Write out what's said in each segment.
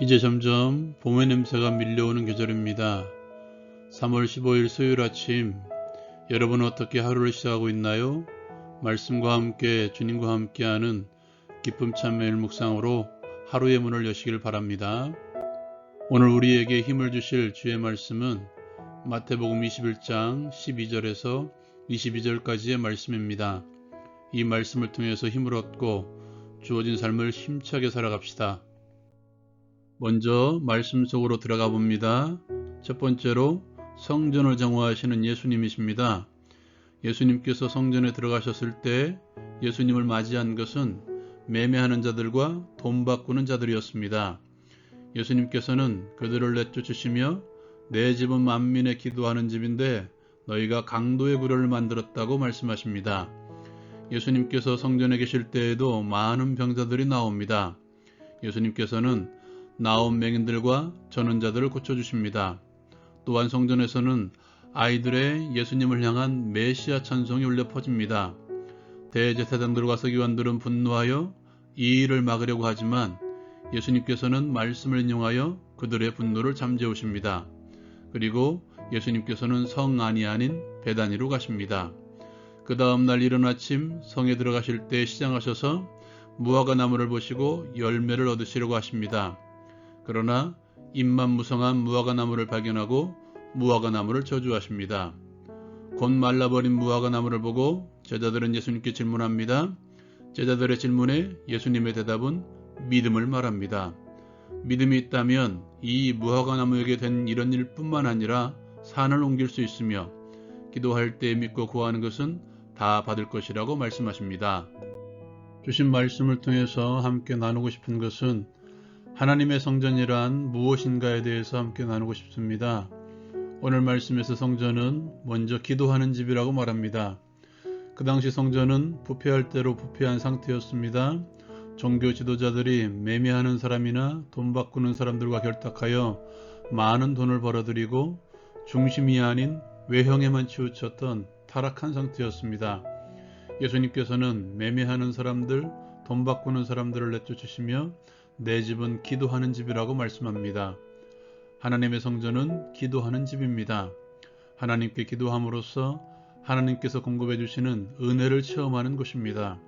이제 점점 봄의 냄새가 밀려오는 계절입니다. 3월 15일 수요일 아침, 여러분은 어떻게 하루를 시작하고 있나요? 말씀과 함께 주님과 함께하는 기쁨 참 매일 묵상으로 하루의 문을 여시길 바랍니다. 오늘 우리에게 힘을 주실 주의 말씀은 마태복음 21장 12절에서 22절까지의 말씀입니다. 이 말씀을 통해서 힘을 얻고 주어진 삶을 힘차게 살아갑시다. 먼저 말씀 속으로 들어가 봅니다. 첫 번째로 성전을 정화하시는 예수님이십니다. 예수님께서 성전에 들어가셨을 때 예수님을 맞이한 것은 매매하는 자들과 돈 바꾸는 자들이었습니다. 예수님께서는 그들을 내쫓으시며 내 집은 만민의 기도하는 집인데 너희가 강도의 구려를 만들었다고 말씀하십니다. 예수님께서 성전에 계실 때에도 많은 병자들이 나옵니다. 예수님께서는 나온 맹인들과 전원자들을 고쳐주십니다. 또한 성전에서는 아이들의 예수님을 향한 메시아 찬송이 울려 퍼집니다. 대제사장들과 서기관들은 분노하여 이 일을 막으려고 하지만 예수님께서는 말씀을 인용하여 그들의 분노를 잠재우십니다. 그리고 예수님께서는 성 안이 아닌 베다니로 가십니다. 그 다음 날 이른 아침 성에 들어가실 때 시장하셔서 무화과 나무를 보시고 열매를 얻으시려고 하십니다. 그러나 잎만 무성한 무화과 나무를 발견하고 무화과 나무를 저주하십니다. 곧 말라버린 무화과 나무를 보고 제자들은 예수님께 질문합니다. 제자들의 질문에 예수님의 대답은 믿음을 말합니다. 믿음이 있다면 이 무화과 나무에게 된 이런 일뿐만 아니라 산을 옮길 수 있으며 기도할 때 믿고 구하는 것은 다 받을 것이라고 말씀하십니다. 주신 말씀을 통해서 함께 나누고 싶은 것은 하나님의 성전이란 무엇인가에 대해서 함께 나누고 싶습니다. 오늘 말씀에서 성전은 먼저 기도하는 집이라고 말합니다. 그 당시 성전은 부패할 대로 부패한 상태였습니다. 종교 지도자들이 매매하는 사람이나 돈 바꾸는 사람들과 결탁하여 많은 돈을 벌어들이고 중심이 아닌 외형에만 치우쳤던 타락한 상태였습니다. 예수님께서는 매매하는 사람들, 돈 바꾸는 사람들을 내쫓으시며 내 집은 기도하는 집이라고 말씀합니다. 하나님의 성전은 기도하는 집입니다. 하나님께 기도함으로써 하나님께서 공급해 주시는 은혜를 체험하는 곳입니다.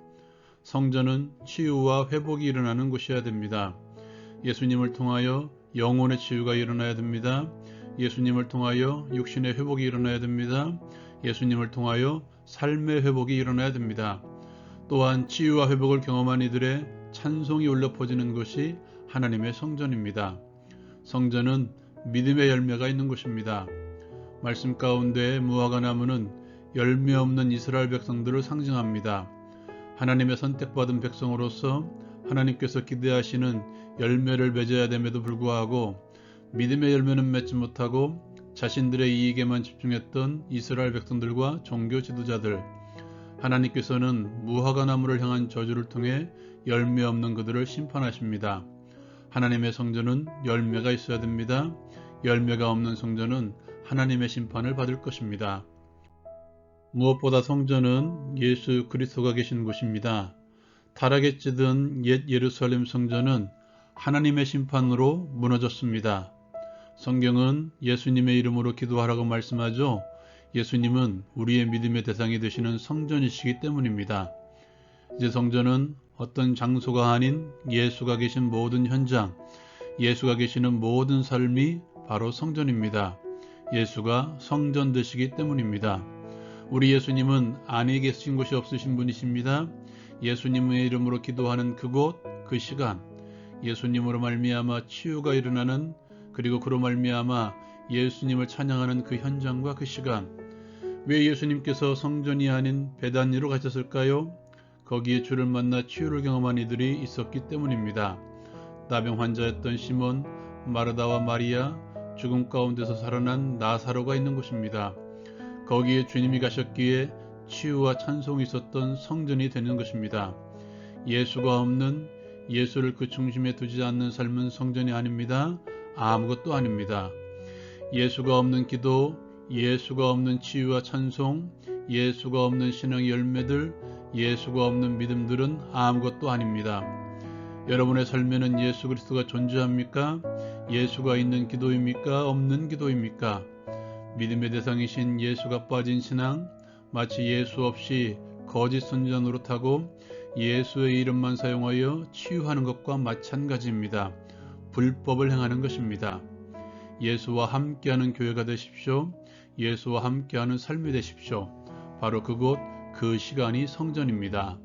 성전은 치유와 회복이 일어나는 곳이어야 됩니다. 예수님을 통하여 영혼의 치유가 일어나야 됩니다. 예수님을 통하여 육신의 회복이 일어나야 됩니다. 예수님을 통하여 삶의 회복이 일어나야 됩니다. 또한 치유와 회복을 경험한 이들의 찬송이 울려 퍼지는 것이 하나님의 성전입니다. 성전은 믿음의 열매가 있는 곳입니다. 말씀 가운데 무화과 나무는 열매 없는 이스라엘 백성들을 상징합니다. 하나님의 선택받은 백성으로서 하나님께서 기대하시는 열매를 맺어야 됨에도 불구하고 믿음의 열매는 맺지 못하고 자신들의 이익에만 집중했던 이스라엘 백성들과 종교 지도자들, 하나님께서는 무화과 나무를 향한 저주를 통해 열매 없는 그들을 심판하십니다. 하나님의 성전은 열매가 있어야 됩니다. 열매가 없는 성전은 하나님의 심판을 받을 것입니다. 무엇보다 성전은 예수 그리스도가 계신 곳입니다. 타락에 찌든 옛 예루살렘 성전은 하나님의 심판으로 무너졌습니다. 성경은 예수님의 이름으로 기도하라고 말씀하죠. 예수님은 우리의 믿음의 대상이 되시는 성전이시기 때문입니다. 이제 성전은 어떤 장소가 아닌 예수가 계신 모든 현장, 예수가 계시는 모든 삶이 바로 성전입니다. 예수가 성전 되시기 때문입니다. 우리 예수님은 안에 계신 곳이 없으신 분이십니다. 예수님의 이름으로 기도하는 그곳, 그 시간, 예수님으로 말미암아 치유가 일어나는, 그리고 그로 말미암아 예수님을 찬양하는 그 현장과 그 시간, 왜 예수님께서 성전이 아닌 베다니로 가셨을까요? 거기에 주를 만나 치유를 경험한 이들이 있었기 때문입니다. 나병 환자였던 시몬, 마르다와 마리아, 죽음 가운데서 살아난 나사로가 있는 곳입니다. 거기에 주님이 가셨기에 치유와 찬송이 있었던 성전이 되는 것입니다. 예수가 없는, 예수를 그 중심에 두지 않는 삶은 성전이 아닙니다. 아무것도 아닙니다. 예수가 없는 기도, 예수가 없는 치유와 찬송, 예수가 없는 신앙의 열매들, 예수가 없는 믿음들은 아무것도 아닙니다. 여러분의 삶에는 예수 그리스도가 존재합니까? 예수가 있는 기도입니까? 없는 기도입니까? 믿음의 대상이신 예수가 빠진 신앙, 마치 예수 없이 거짓 선지자 노릇하고 예수의 이름만 사용하여 치유하는 것과 마찬가지입니다. 불법을 행하는 것입니다. 예수와 함께하는 교회가 되십시오. 예수와 함께하는 삶이 되십시오. 바로 그곳, 그 시간이 성전입니다.